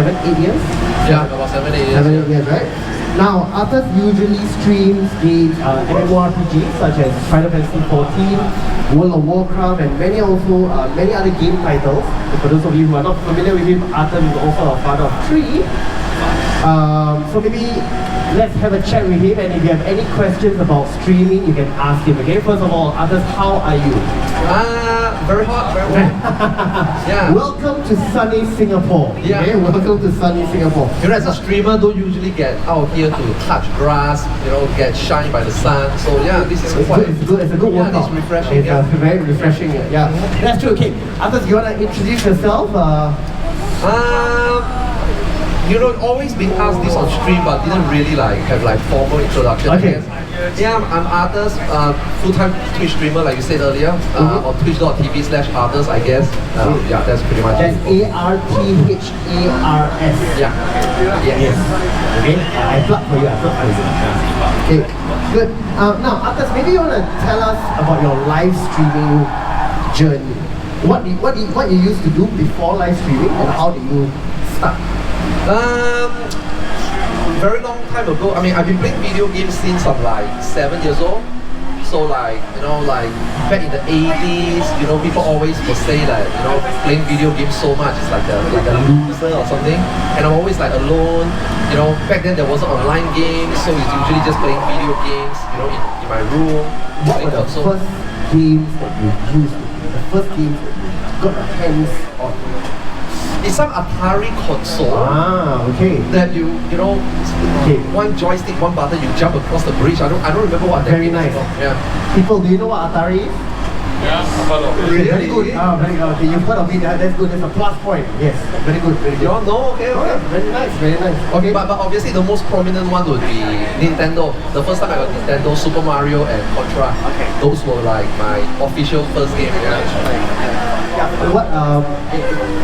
7, 8 years? Yeah, about 7, 8 years. 7, 8 years, right? Now, Arthars usually streams games, MMORPGs such as Final Fantasy 14, World of Warcraft, and many other game titles. And for those of you who are not familiar with him, Arthars is also a father of 3. So maybe let's have a chat with him, and if you have any questions about streaming, you can ask him. Okay, first of all, Arthars, how are you? Very hot, very warm. Yeah. Welcome to sunny Singapore. Yeah. Okay, welcome to sunny Singapore. You know, as a streamer, don't usually get out here to touch grass, you know, get shined by the sun. So yeah, this is quite. It's good. It's a good workout. It's refreshing. It's very refreshing. Yeah, that's true. Okay, Arthars, you wanna introduce yourself? You know, always been asked this on stream, but didn't really have formal introduction. Okay. Yeah, I'm Arthars, full-time Twitch streamer, like you said earlier, on twitch.tv/Arthars, I guess. Yeah, that's pretty much That's it. Arthars. Yeah. Yes. Okay, I plug for you. Okay, good. Now, Arthars, maybe you want to tell us about your live streaming journey. What you used to do before live streaming, and how did you start? Very long time ago. I mean, I've been playing video games since I'm 7 years old. So back in the 80s, people always will say that, playing video games so much is like a loser or something. And I'm always alone. Back then there wasn't online games, so it's usually just playing video games, in my room. What were the first games that you used to play? The first games that you got your hands on? It's some Atari console. Okay. That one joystick, one button, you jump across the bridge. I don't remember what that Very nice. Yeah. People, do you know what Atari is? Yeah, I've heard of it. Really? Very good. Very good. Okay, you've heard of it. That's good. That's a plus point. Yes. Very good. Very good. You all know? Okay. Very nice. Very nice. Okay, but obviously the most prominent one would be Nintendo. The first time I got Nintendo, Super Mario and Contra. Okay. Those were my official first game. Yeah. What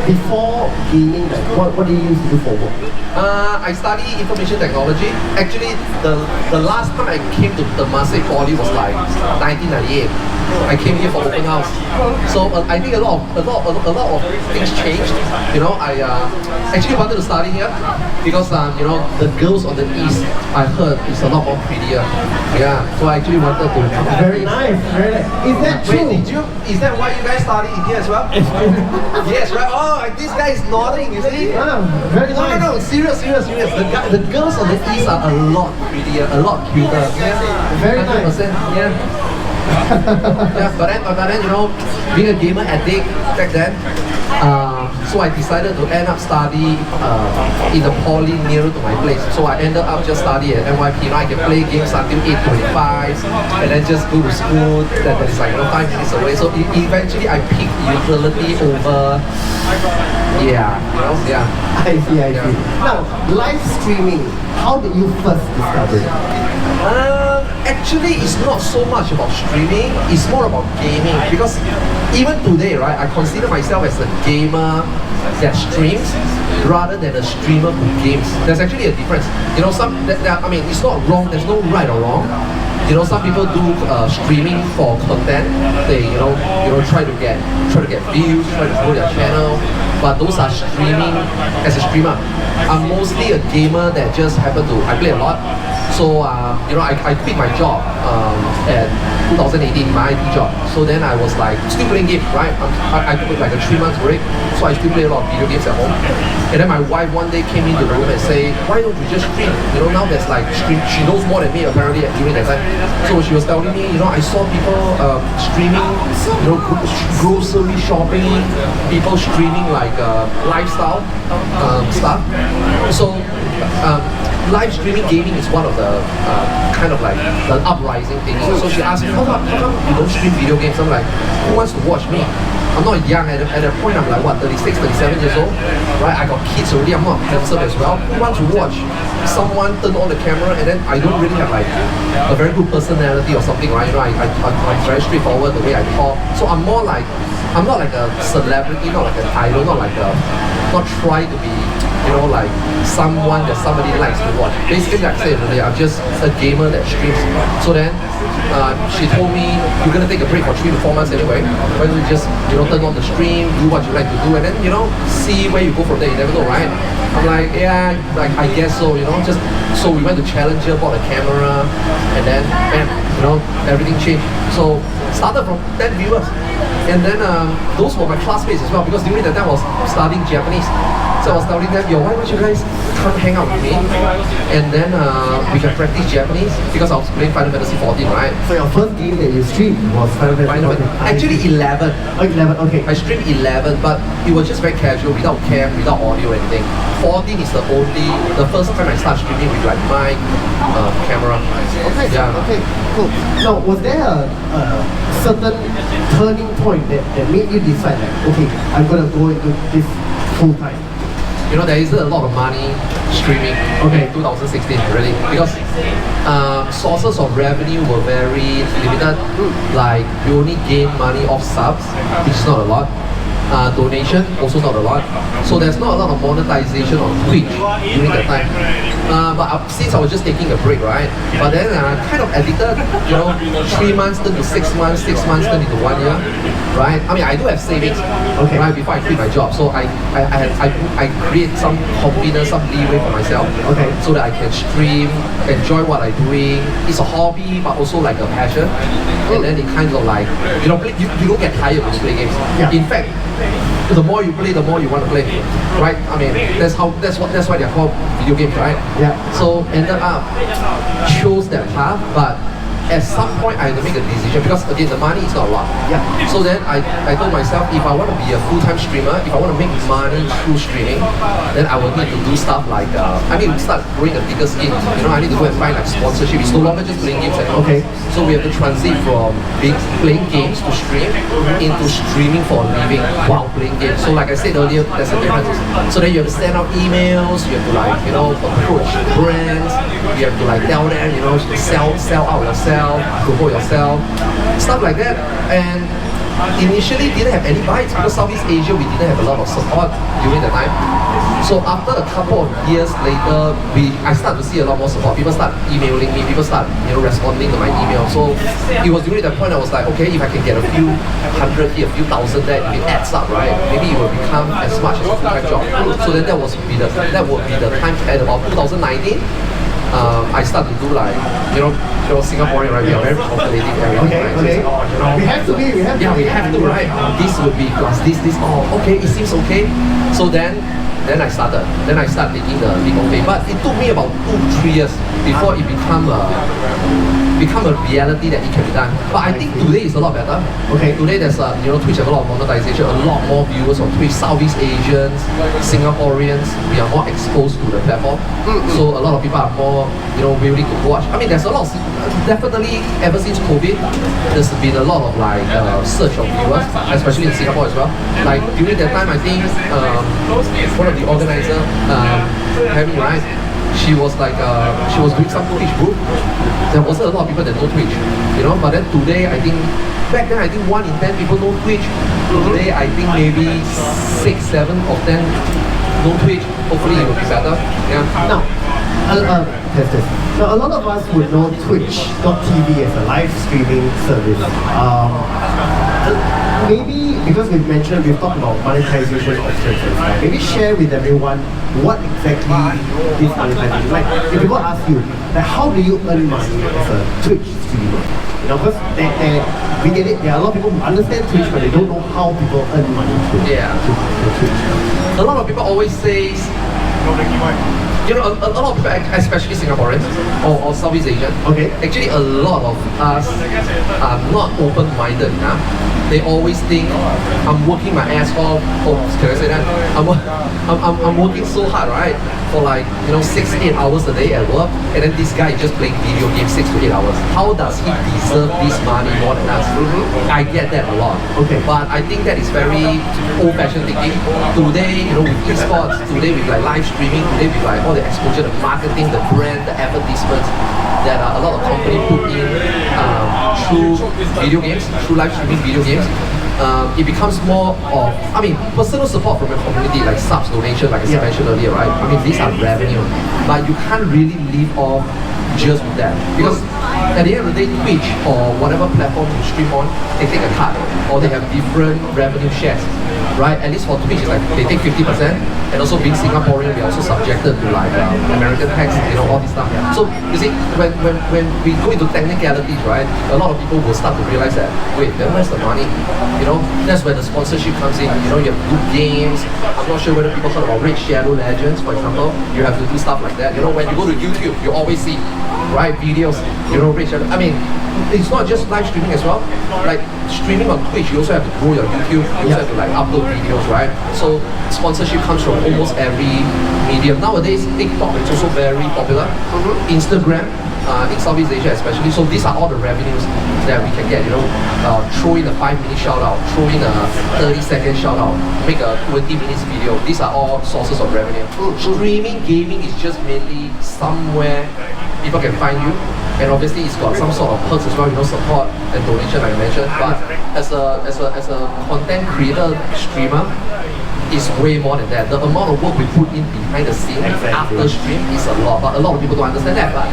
before gaming, what do you used to do for work? I study information technology. Actually, the last time I came to Temasek Poly was 1998. I came here for open house. So I think a lot of things changed. I actually wanted to study here because the girls on the east, I heard, is a lot more prettier. Yeah. So I actually wanted to. Very nice. Very nice. Is that true? Wait, is that why you guys study in here as well? Yes, right. Oh, this guy is nodding. You see? Very nice. No. Serious. The girls on the east are a lot prettier, a lot cuter. Yeah. Very nice. 100%. Yeah. Yeah, but then being a gamer addict back then, so I decided to end up study in the poly nearer to my place. So I ended up just study at NYP. I can play games until 8:25, and then just go to school. That is 5 minutes away. So eventually I picked utility over. Yeah. I see. Now, live streaming. How did you first discover it? Actually, it's not so much about streaming, it's more about gaming, because even today, right, I consider myself as a gamer that streams rather than a streamer who games. There's actually a difference. It's not wrong, there's no right or wrong. Some people do streaming for content. They try to get views, try to grow their channel, but those are streaming as a streamer. I'm mostly a gamer that just happen to I play a lot. So I quit my job at 2018, my IT job. So then I was still playing games, right? I took a 3-month break, so I still play a lot of video games at home. And then my wife one day came into the room and say, why don't you just stream? Now there's stream. She knows more than me apparently during that time. So she was telling me, I saw people streaming, grocery shopping, people streaming lifestyle stuff. So live streaming gaming is one of the the uprising things. So she asked me, how come you don't stream video games? I'm like, who wants to watch me? I'm not young. At that point, I'm 36, 37 years old, right? I got kids already. I'm not handsome as well. Who wants to watch someone turn on the camera and then I don't really have a very good personality or something, right? I'm very straightforward the way I talk. So I'm more I'm not like a celebrity, not like an idol, not try to be, someone that somebody likes to watch. Basically, like I said earlier, I'm just a gamer that streams. So then, she told me, you're gonna take a break for 3 to 4 months anyway. Why don't you just, turn on the stream, do what you like to do, and then, see where you go from there. You never know, right? I'm like, yeah, I guess so, just, so we went to Challenger, bought a camera, and then, man, everything changed. So, started from 10 viewers. And then, those were my classmates as well, because during that time I was studying Japanese. So I was telling them, why don't you guys come hang out with me? And then we can practice Japanese, because I was playing Final Fantasy 14, right? So your first game that you streamed was Final Fantasy 14? Actually 11. Oh, 11, okay. I streamed 11, but it was just very casual, without cam, without audio or anything. 14 is the first time I started streaming with like my camera. Okay, yeah. Okay, cool. Now, was there a certain turning point that made you decide like, okay, I'm gonna go into this full time? There isn't a lot of money streaming in 2016, really, because sources of revenue were very limited. Like, you only gain money off subs, which is not a lot. Donation, also not a lot. So there's not a lot of monetization on Twitch during that time. But since I was just taking a break, right? But then kind of addicted, 3 months turned to 6 months, 6 months turned into 1 year, right? I mean, I do have savings, right, before I quit my job. So I create some confidence, some leeway for myself, so that I can stream, enjoy what I'm doing. It's a hobby, but also like a passion. And then it kind of like, you don't get tired when you play games. Yeah. In fact, the more you play, the more you want to play, right? I mean, that's why they're called video games, right? Yeah. So ended up chose that path, but at some point I had to make a decision, because again, the money is not a lot. Yeah. So then I told myself, if I want to be a full-time streamer, if I want to make money through streaming, then I will need to do stuff like I need to start growing a bigger skin. I need to go and find like sponsorship. It's no longer just playing games anymore. Okay. So we have to transit from playing games to stream into streaming for a living while playing games. So like I said earlier, there's a difference. So then you have to send out emails, you have to like, approach brands, you have to like tell them, sell out yourself, promote yourself, stuff like that. And initially didn't have any bites, because Southeast Asia we didn't have a lot of support during the time. So after a couple of years later, I started to see a lot more support. People start emailing me, people start responding to my email. So it was during that point I was like, okay, if I can get a few hundred here, a few thousand there, if it adds up, right, maybe it will become as much as a full-time job. So then that would be the time at about 2019. I started to do like, Singaporean, right? We are very calculating everything. Okay. We have to be. We have to, right? This would be plus this. Oh, okay, it seems okay. So then I started. Then I started taking the leap of faith. But it took me about 2-3 years before it become a reality that it can be done. But I think today is a lot better. Okay. Today there's Twitch has a lot of monetization, a lot more viewers on Twitch. Southeast Asians, Singaporeans, we are more exposed to the platform. So a lot of people are more willing to watch. I mean, there's a lot of, definitely ever since COVID, there's been a lot of like search of viewers, especially in Singapore as well. Like during that time, I think one of the organizers, Harry, right? She was like, she was doing some Twitch group. There wasn't a lot of people that know Twitch, but then today, back then I think 1 in 10 people know Twitch. Today I think maybe 6, 7 of them know Twitch. Hopefully it will be better. Yeah. Now, Now, a lot of us would know Twitch.tv as a live streaming service. Maybe because we've talked about monetization options, maybe share with everyone what exactly is monetization. Like, if people ask you, like, how do you earn money as a Twitch streamer? Because we get it. There are a lot of people who understand Twitch, but they don't know how people earn money through Twitch. A lot of people always say, a lot of people, especially Singaporeans or Southeast Asian, actually a lot of us are not open-minded enough. They always think, I'm working my ass off. Oh, can I say that? I'm working so hard, right? For like 6-8 hours a day at work, and then this guy is just playing video games 6 to 8 hours. How does he deserve this money more than us? I get that a lot. But I think that is very old-fashioned thinking. Today, with esports, today with like live streaming, today with like all the exposure, the marketing, the brand, the advertisements that a lot of companies put in through video games, through live streaming video games. It becomes more of, personal support from your community, like subs, donation, like I mentioned earlier, right? These are revenue, but you can't really live off just with that, because at the end of the day, Twitch or whatever platform you stream on, they take a cut, or they have different revenue shares, right? At least for Twitch, it's like they take 50%, and also being Singaporean, we are also subjected to like American tax, all this stuff. So you see, when we go into technicalities, right, a lot of people will start to realize that, wait, then where's the money? That's where the sponsorship comes in. You have good games. I'm not sure whether people heard about Raid Shadow Legends, for example. You have to do stuff like that. When you go to YouTube, you always see, right, videos, Raid Shadow. I mean, it's not just live streaming as well. Like streaming on Twitch, you also have to grow your YouTube. You also have to like upload videos, right? So sponsorship comes from almost every medium. Nowadays, TikTok is also very popular. Instagram, in Southeast Asia especially. So these are all the revenues that we can get. Throw in a 5-minute shout out, throw in a 30-second shout out, make a 20 minutes video. These are all sources of revenue. Streaming, gaming is just mainly somewhere people can find you. And obviously it's got some sort of perks as well, support and donation like I mentioned. But as a content creator, streamer, is way more than that. The amount of work we put in behind the scenes after stream is a lot, but a lot of people don't understand that. But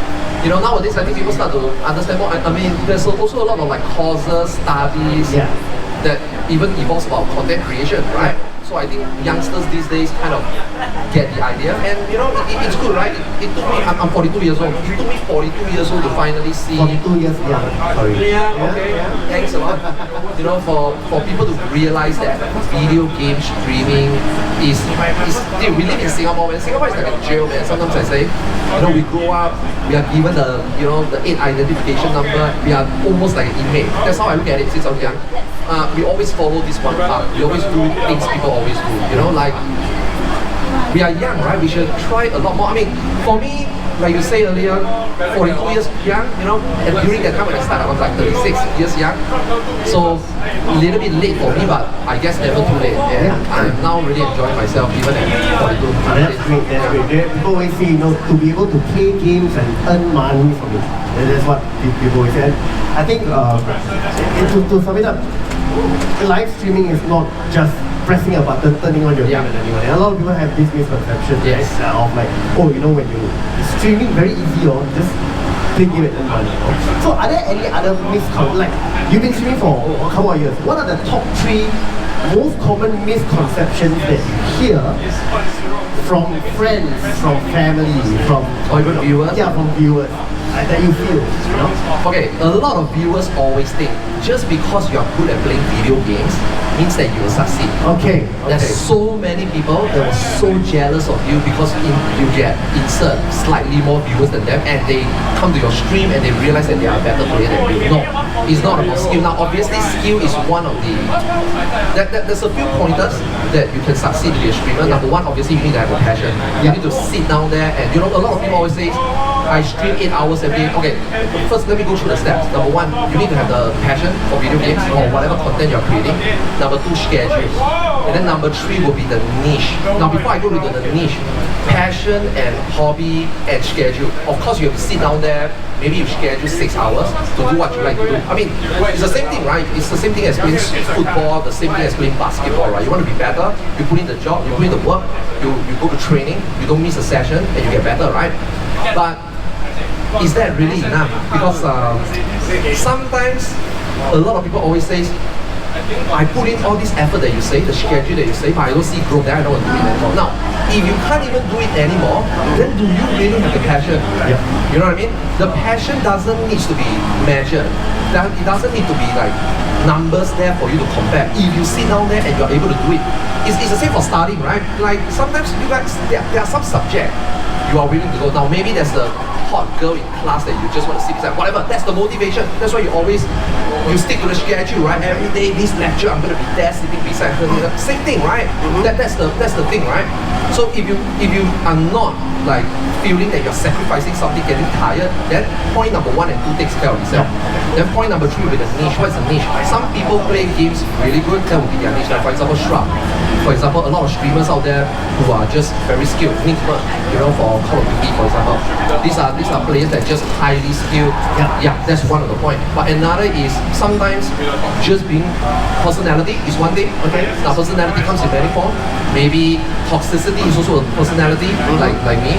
nowadays I think people start to understand more. I mean, there's also a lot of like courses, studies that even evolves about content creation, right? So I think youngsters these days kind of get the idea, and it's good, right? It took me, I'm 42 years old. It took me 42 years old to finally see. 42 years young. Sorry. Yeah, okay. Thanks a lot. For people to realize that video game streaming is we live in Singapore, man. Singapore is like a jail, man. Sometimes I say, we grow up, we are given the 8 identification number, we are almost like an inmate. That's how I look at it since I was young. We always follow this one path. We always do things people always do. Like we are young, right? We should try a lot more. I mean, for me, like you said earlier, 42 years young, and during that time when I started, I was like 36 years young. So a little bit late for me, but I guess never too late. And I'm now really enjoying myself even at 42. That's great, that's great. People always say, to be able to play games and earn money from it. That's what people always say. And I think, to sum it up, live streaming is not just pressing a button, turning on your game and anyone. And a lot of people have this misconception of like, when you streaming very easy, just play game and earn money. So are there any other misconceptions? Like, you've been streaming for a couple of years. What are the top 3 most common misconceptions that you hear from friends, from family, from even viewers? Yeah, from viewers. That you feel, Okay, a lot of viewers always think just because you are good at playing video games means that you will succeed. Okay. There's so many people that are so jealous of you because you get insert slightly more viewers than them, and they come to your stream and they realize that they are a better player than you. No, it's not about skill. Now, obviously, skill is one of the. There's a few pointers that you can succeed to be a streamer. Number one, obviously, you need to have a passion. You need to sit down there, and a lot of people always say, I stream 8 hours every day. Okay, first let me go through the steps. Number one, you need to have the passion for video games or whatever content you're creating. Number 2, schedule. And then number 3 will be the niche. Now before I go to the niche, passion and hobby and schedule. Of course you have to sit down there, maybe you schedule 6 hours to do what you like to do. I mean, it's the same thing, right? It's the same thing as playing football, the same thing as playing basketball, right? You want to be better, you put in the job, you put in the work, you go to training, you don't miss a session, and you get better, right? But is that really enough? Because sometimes a lot of people always say, I put in all this effort that you say, the schedule that you say, but I don't see growth, then I don't want to do it anymore. Now, if you can't even do it anymore, then do you really have the passion? You know what I mean? The passion doesn't need to be measured. It doesn't need to be like numbers there for you to compare. If you sit down there and you're able to do it, it's the same for studying, right? Like sometimes you guys, there are some subject you are willing to go. Now maybe there's a hot girl in class that you just want to sit beside, whatever, that's the motivation. That's why you stick to the schedule, right? Every day, this lecture, I'm going to be there sitting beside her. Same thing, right? That's the thing, right? So if you are not like feeling that you're sacrificing something, getting tired, then point number 1 and 2 takes care of itself. Then point number 3 will be the niche. What's the niche? Some people play games really good, that will be their niche. Like for example, Shrub. For example, a lot of streamers out there who are just very skilled. Nick, for Call of Duty, for example. These are players that just highly skilled. Yeah, that's one of the point. But another is sometimes just being personality is one thing. Okay, now personality comes in many forms. Maybe toxicity is also a personality, like me.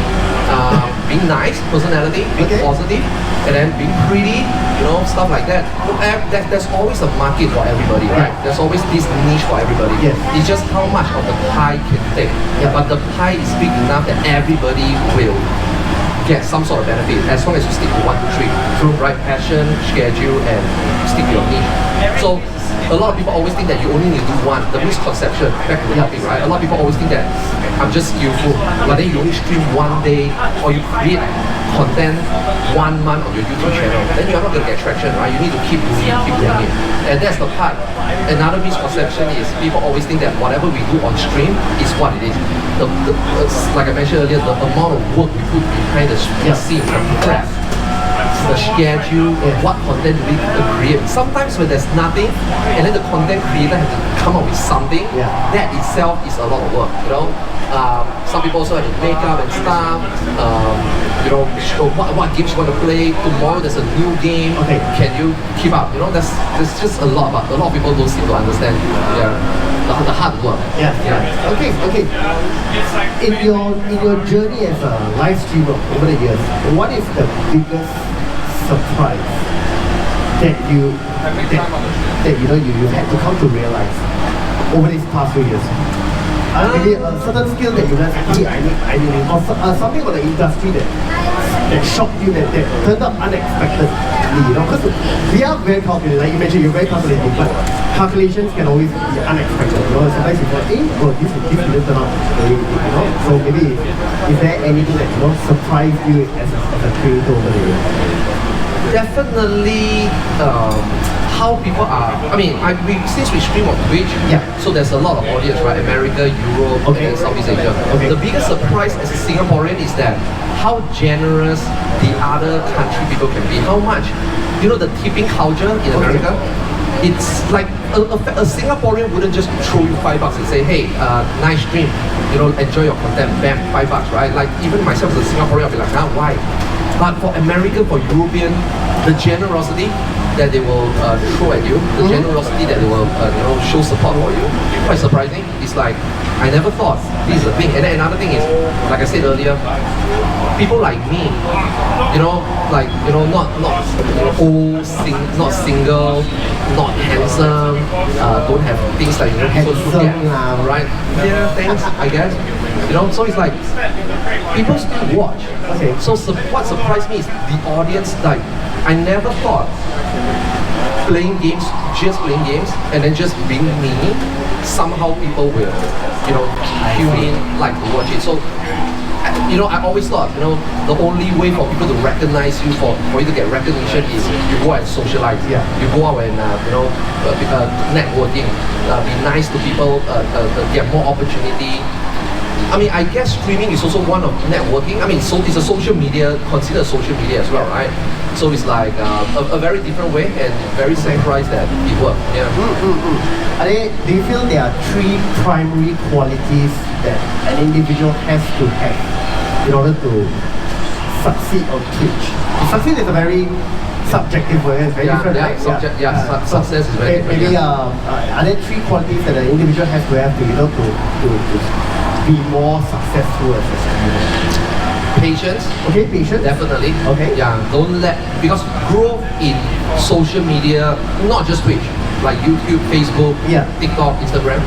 being nice, personality, being positive, and then being pretty, you know, stuff like that. There's always a market for everybody, right? There's always this niche for everybody. It's just how much of the pie can take. But the pie is big enough that everybody will get some sort of benefit as long as you stick to 1, 2, 3. Right? Passion, schedule, and stick to your niche. So a lot of people always think that you only need to do one. The misconception, back to the topic, right? A lot of people always think that I'm just skillful, but then you only stream one day, or you create content 1 month on your YouTube channel, then you're not going to get traction, right? You need to keep doing it. And that's the part. Another misconception is people always think that whatever we do on stream is what it is. Like I mentioned earlier, the amount of work we put behind the scene, the prep, the schedule, what content do we create. Sometimes when there's nothing, and then the content creator has to come up with something, that itself is a lot of work, you know. Some people also have to make up and stuff. You know, what games you want to play. Tomorrow there's a new game. Can you keep up? You know, there's just a lot, but a lot of people don't seem to understand. The hard work. Okay. In your journey as a live streamer over the years, what is the biggest surprise that you had to come to realize over these past few years? Maybe a certain skill that you realized, I need it, or something about the industry that shocked you, that turned up unexpectedly, you know, because we are very calculated, like you mentioned, you're very calculated, but calculations can always be unexpected, you know, sometimes you thought, this didn't turn out, you know, so maybe, is there anything that, you know, surprised you as a creator over the years? Definitely, how people are. I mean, since we stream on Twitch, so there's a lot of audience, right? America, Europe, and Southeast Asia. The biggest surprise as a Singaporean is that how generous the other country people can be. How much, you know, the tipping culture in America. It's like a Singaporean wouldn't just throw you $5 and say, hey, nice stream, you know, enjoy your content, bam, $5, right? Like even myself as a Singaporean, I'll be like, why? But for American, for European, the generosity that they will throw at you, the generosity that they will show support for you, quite surprising. It's like, I never thought this is a thing. And then another thing is, like I said earlier, people like me, not old, not single, not handsome, don't have things like right? Yeah, thanks, I guess. So it's like people still watch. So what surprised me is the audience. Like, I never thought playing games, and then just being me, somehow people will, tune in, like to watch it. So, I always thought, the only way for people to recognize you, for you to get recognition, is you go and socialize. You go out and, networking, be nice to people, get more opportunity. I mean, I guess streaming is also one of networking. I mean, so it's a social media, considered social media as well, right? So it's like a very different way, and very surprised that it worked. Do you feel there are 3 primary qualities that an individual has to have in order to succeed on Twitch? Succeed is a very subjective word, it's very different, right? Success is very different. Maybe are there 3 qualities that an individual has to have to be more successful as a streamer? Patience. Patience. Definitely. Don't let, because growth in social media, not just Twitch, like YouTube, Facebook, TikTok, Instagram,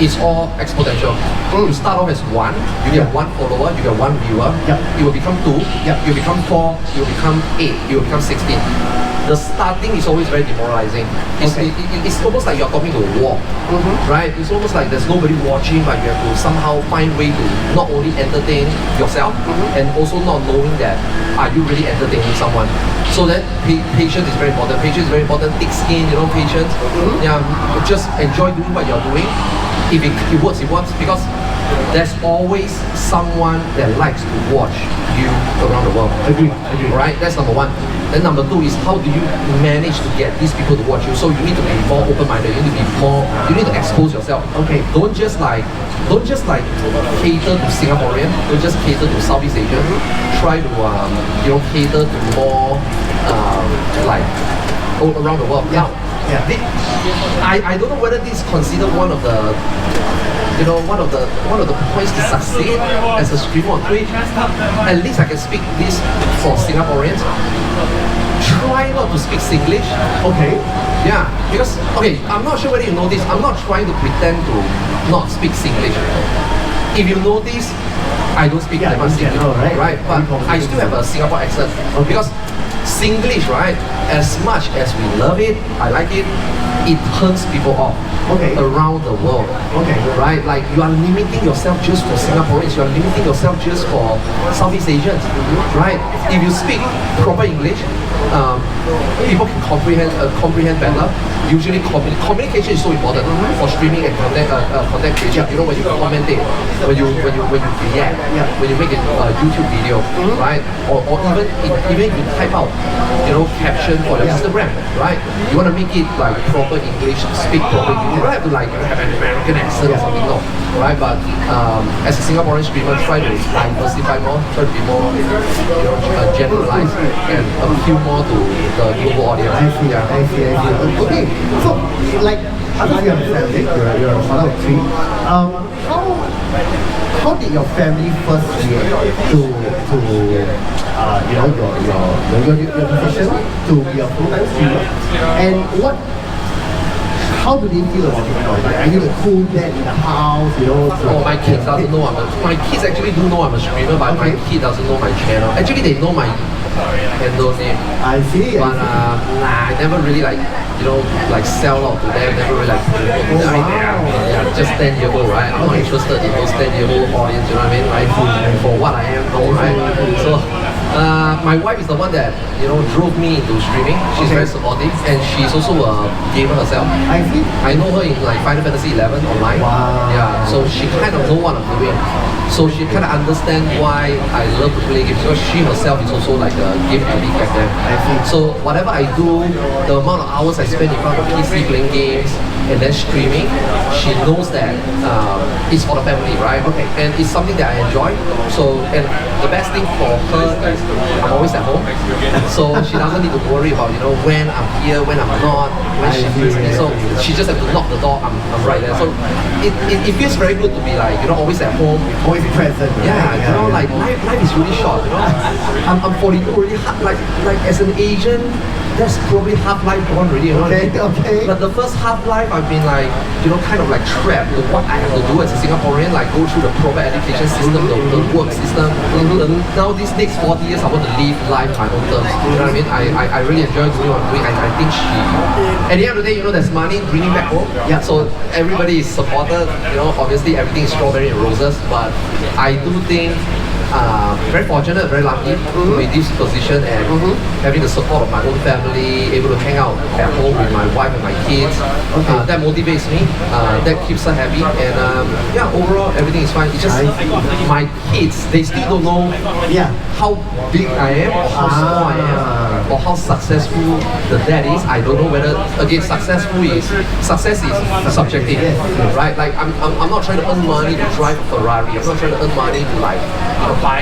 it's all exponential. You start off as 1, you get 1 follower, you get 1 viewer, you will become 2, you will become 4, you will become 8, you will become 16. The starting is always very demoralizing. It's almost like you're talking to a wall, right? It's almost like there's nobody watching, but you have to somehow find way to not only entertain yourself, and also not knowing that are you really entertaining someone. So that patience is very important. Patience is very important. Thick skin, patience. Just enjoy doing what you're doing. If it works, it works, because there's always someone that likes to watch you around the world. Agree. Right? That's number 1. Then number 2 is, how do you manage to get these people to watch you? So you need to be more open-minded. You need to expose yourself. Don't just cater to Singaporean. Don't just cater to Southeast Asia. Try to cater to more all around the world. Now, I don't know whether this is considered one of the one of the points to succeed as a streamer on Twitch, at least I can speak this for Singaporeans. Try not to speak Singlish. Okay. Yeah, because I'm not sure whether you know this. I'm not trying to pretend to not speak Singlish. If you notice, I don't speak that much Singlish, right? But I still have a Singapore accent because Singlish, right? As much as we love it, I like it, it turns people off around the world. Right? Like you are limiting yourself just for Singaporeans, you are limiting yourself just for Southeast Asians, right? If you speak proper English, people can comprehend better. Usually communication is so important for streaming and content creation. You know, when you commentate, when you react, when you make a YouTube video, right? Or even if you type out, caption for your Instagram, right? You want to make it like proper English, speak proper English. You don't have to like have an American accent or something, no, right? But as a Singaporean streamer, try to diversify more, try to be more, generalized and appeal more to the global audience. I see. Okay, so like, after you have a family, you're a father of three. How did your family first react to your decision to be a full-time streamer, and how do they feel about it? Are you the cool dad in the house? My kids doesn't know my kids actually do know I'm a streamer, but my kid doesn't know my channel. Actually, they know my handle name. I see. But I never really like sell out to them. Never really just 10 years old, right? I'm not interested in those 10-year-old audience. You know what I mean? Right? For what I am, no, right? So. My wife is the one that drove me into streaming. She's very supportive, and she's also a gamer herself. I see. I know her in like Final Fantasy 11 online. Wow. Yeah, so she kind of know what I'm doing. So she kind of understand why I love to play games, because she herself is also like a game addict back then. I see. So whatever I do, the amount of hours I spend in front of PC playing games and then streaming, she knows that it's for the family, right? And it's something that I enjoy. So, and the best thing for her is I'm always at home, so she doesn't need to worry about when I'm here, when I'm not, when she needs me. So she just have to knock the door. I'm right there. So it feels very good to be like always at home, always present. Yeah, like life is really short. I'm 42 already. Like as an Asian, that's probably half life gone already. Okay. But the first half life, I've been like kind of like trapped with what I have to do as a Singaporean, like go through the proper education system, the work system. Now these next 40 years, I want to live life on my own terms. You know what I mean? I really enjoy doing what I'm doing. I think at the end of the day, there's money bringing back home. Yeah. So everybody is supported. Obviously everything is strawberry and roses, but I do think very fortunate, very lucky to be in this position and having the support of my own family, able to hang out at home with my wife and my kids. That motivates me. That keeps her happy. And overall everything is fine. It's just my kids, they still don't know how big I am or how small I am or how successful the dad is. I don't know whether success is subjective, right? Like I'm not trying to earn money to drive a Ferrari. I'm not trying to earn money to like buy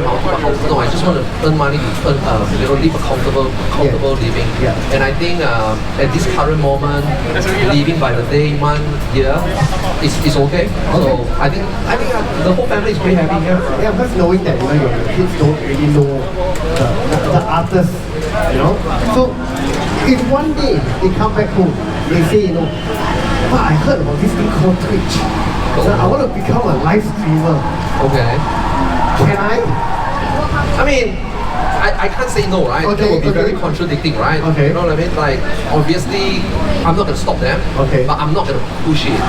multiple houses. No, I just want to earn money to live a comfortable living. And I think at this current moment, living by the day, month, year, is okay. So I think the whole family is pretty happy here. Yeah, because knowing that your kids don't really know the artists, So if one day they come back home, they say, I heard about this thing called Twitch. So I want to become a live streamer. Okay. Can I? I mean, I can't say no, right? That would be very contradicting, right? You know what I mean? Like, obviously, I'm not going to stop them, but I'm not going to push it.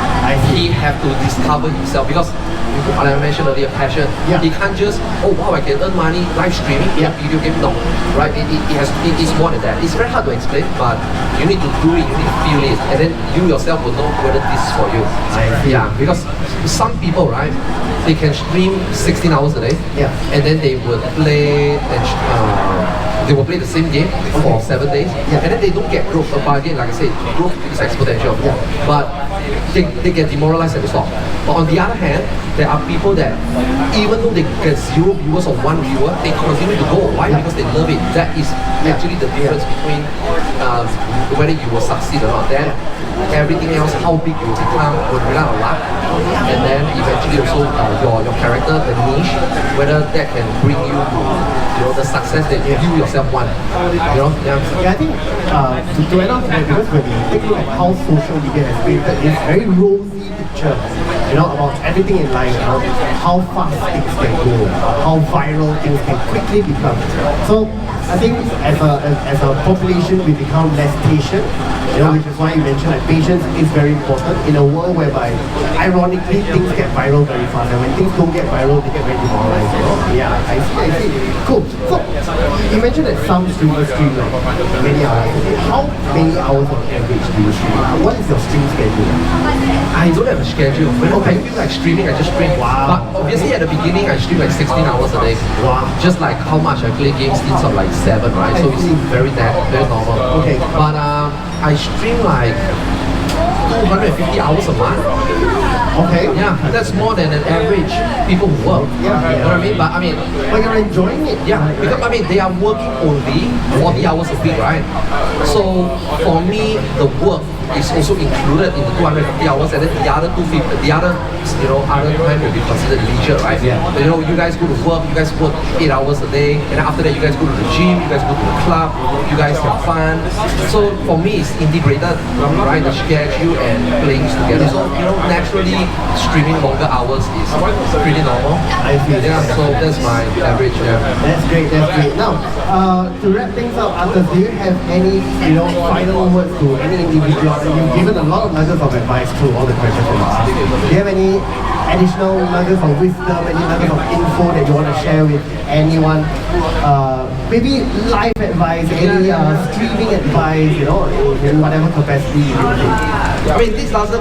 He have to discover himself, because like I mentioned earlier, passion. He can't just, I can earn money live streaming in a video game. No, right? It's more than that. It's very hard to explain, but you need to do it, you need to feel it, and then you yourself will know whether this is for you. Because some people, right, they can stream 16 hours a day, and then they will play the same game for 7 days, and then they don't get growth. But again, like I said, growth is exponential. But they get demoralized and they stop. But on the other hand, there are people that even though they get 0 viewers or 1 viewer, they continue to go. Why? Because they love it. That is actually the difference between whether you will succeed or not. Then everything else, how big you become, will rely on luck. And then eventually also your character, the niche, whether that can bring you to the success that you yourself want. Yeah, I think to add on to that, because when we take a look at how social media has created this very rosy picture, about everything in life, how fast things can go, how viral things can quickly become. So I think as a population, we become less patient, which is why you mentioned that patience is very important in a world whereby, ironically, things get viral very fast, and when things don't get viral, they get very demoralized. Yeah, I see. Cool. So you mentioned that some streamers stream like many hours a day. How many hours on average do you stream? What is your stream schedule? I don't have a schedule. When I feel like streaming, I just stream. Wow. But obviously at the beginning, I stream like 16 hours a day. Wow. Just like how much I play games stints of like 7, right? So it's very normal. Okay. But I stream like 250 hours a month. Okay. Yeah, that's more than an average people who work. Yeah. You know what I mean? But I mean, But you're enjoying it. yeah, because I mean they are working only 40 hours a week, right? So for me, the work is also included in the 250 hours, and then the other 250, the other other time will be considered leisure, right? Yeah. You guys go to work, you guys work 8 hours a day, and after that you guys go to the gym, you guys go to the club, you guys have fun. So for me, it's integrated, right? The schedule and playing together. So naturally, streaming longer hours is pretty normal. I feel. Yeah, so that's my average. Yeah. That's great. Now, to wrap things up, Arthars, do you have any, final words to any individual? You've given a lot of nuggets of advice through all the questions that you asked. Do you have any additional nuggets of wisdom, any nuggets of info that you want to share with anyone? Maybe life advice, any streaming advice, in whatever capacity you think. I mean, this doesn't